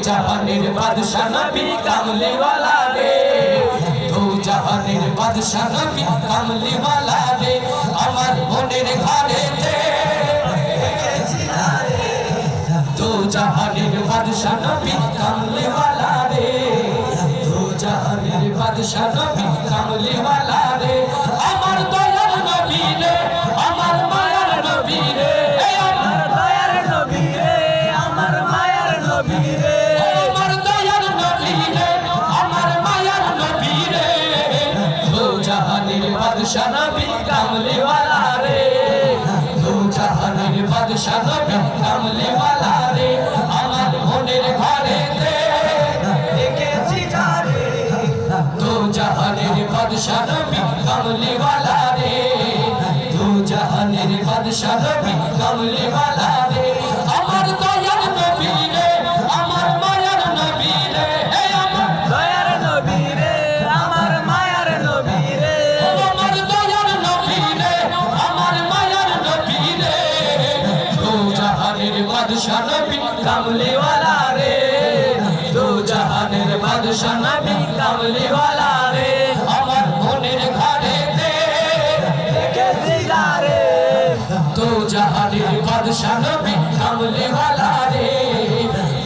জাহানের বাদশা নবী কামলি ওয়ালা রে, দু জাহানের বাদশা নবী কামলি ওয়ালা রে, আমার মনের ঘরেতে দু জাহানের বাদশা নবী কামলি ওয়ালা রে, দু জাহানের বাদশা নবী কামলি ওয়ালা রে, আমার দয়ার নবী রে, আমার মায়ার নবী রে, আমার দয়ার নবী রে, আমার মায়ার নবী রে, আমার দয়ার নবী রে, আমার মায়ার নবী রে, দু জাহানের বাদশা নবী কামলি ওয়ালা রে, দু জাহানের বাদশা নবী কামলি ওয়ালা রে, আমার মনের ঘরেতে দেখেছি যারে, দু জাহানের বাদশা নবী কামলি ওয়ালা রে, দু জাহানের বাদশা নবী কামলি ওয়ালা রে, আমার দয়ার নবী রে, আমার মায়ার নবী রে, আমার দয়ার নবী রে, আমার মায়ার নবী রে, আমার দয়ার নবী রে, আমার মায়ার নবী রে, দু জাহানের বাদশা নবী কামলি ওয়ালা রে, দু জাহানের বাদশা নবী কামলি ওয়ালা রে, আমার মনের ঘরেতে দেখেছি যারে, দু জাহানের বাদশা নবী কামলি ওয়ালা রে,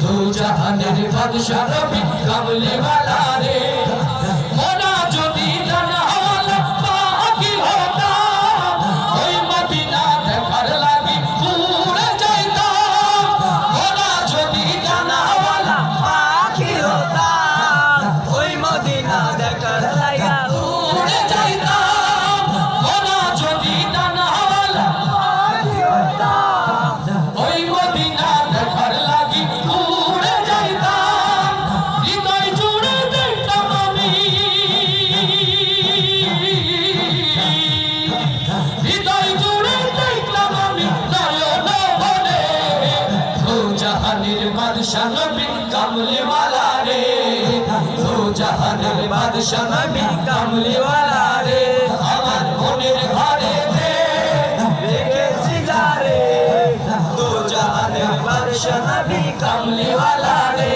দু জাহানের বাদশা নবী কামলি ওয়ালা রে, মোরা যদি জানাওয়ালা পাখি হতাম, ওই মদিনা দেখার লাগি উড়ে যাইতাম, মোরা যদি জানাওয়ালা পাখি হতাম, ওই মদিনা দেখার লাগি উড়ে যাইতাম, মোরা যদি জানাওয়ালা পাখি হতাম, ওই মদিনা দেখার লাগি উড়ে যাইতাম, হৃদয় জুড়ে দেখতাম আমি, হৃদয় জুড়ে দেখতাম আমি নয়ন ভরে, দু জাহানের বাদশা নবী কামলি ওয়ালা রে, দু জাহানের বাদশা নবী কামলি ওয়ালা রে, আমার মনের ঘরেতে দেখেছি যারে, দু জাহানের বাদশা নবী কামলি ওয়ালা রে,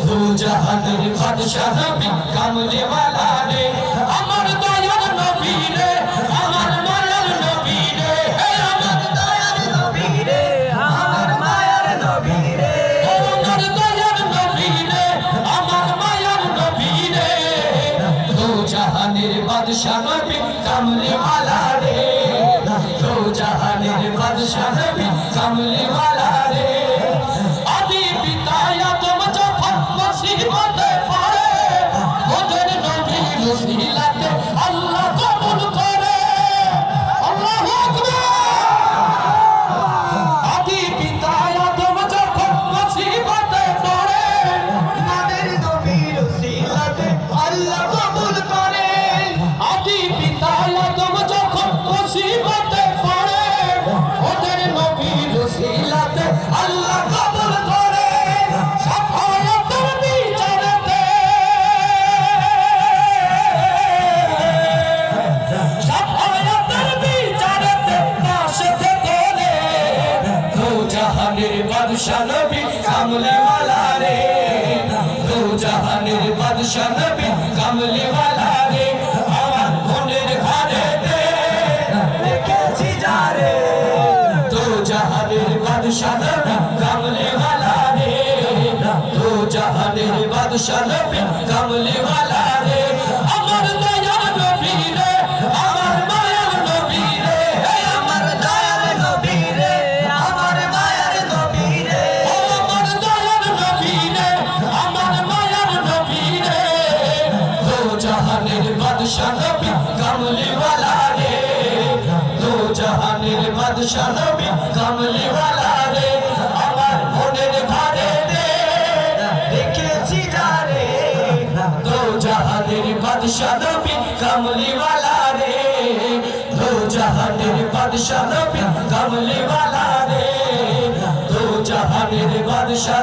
দু জাহানের বাদশা নবী কামলি ওয়ালা রে, আমার দয়ার নবী রে, আমার মায়ার নবী রে, আমার দয়ার নবী রে, আমার মায়ার নবী রে, আমার দয়ার নবী রে, আমার মায়ার নবী রে, দু জাহানের বাদশা নবী কামলি ওয়ালা রে, দু জাহানের বাদশা নবী কামলি ওয়ালা রে, আদি পিতা আদম যখন মুসিবতে পড়ে, ওদের নবীর উসিলাতে আল্লাহ কবুল করে, আল্লাহু আকবার। আদি পিতা আদম যখন মুসিবতে পড়ে, ওদের নবীর উসিলাতে আল্লাহ কবুল করে, আদি পিতা আদম যখন মুসিবতে পড়ে, ওদের নবীর উসিলাতে আল্লাহ কবুল করে, সাফায়াতের বিচারেতে, সাফায়াতের বিচারেতে পাশেতে তোলে, দু জাহানের বাদশা নবী কামলি ওয়ালা রে, দু জাহানের বাদশা নবী কামলি ওয়ালা রে, আমার মনের ঘরেতে দেখেছি যারে, দু জাহানের বাদশা নবী কামলি ওয়ালা রে, দু জাহানের বাদশা নবী কামলি ওয়ালা রে, আমার দয়ার নবী রে, আমার মায়ার নবী রে, আমার দয়ার নবী রে, আমার মায়ার নবী রে, আমার দয়ার নবী রে, আমার মায়ার নবী রে, দু জাহানের বাদশা নবী কামলি ওয়ালা রে, দু জাহানের বাদশা নবী কামলি ওয়ালা রে, আমার মনের ঘরেতে দেখেছি যারে, দু জাহানের বাদশা নবী কামলি ওয়ালা রে, দু জাহানের বাদশা নবী কামলি ওয়ালা রে, দু জাহানের বাদশা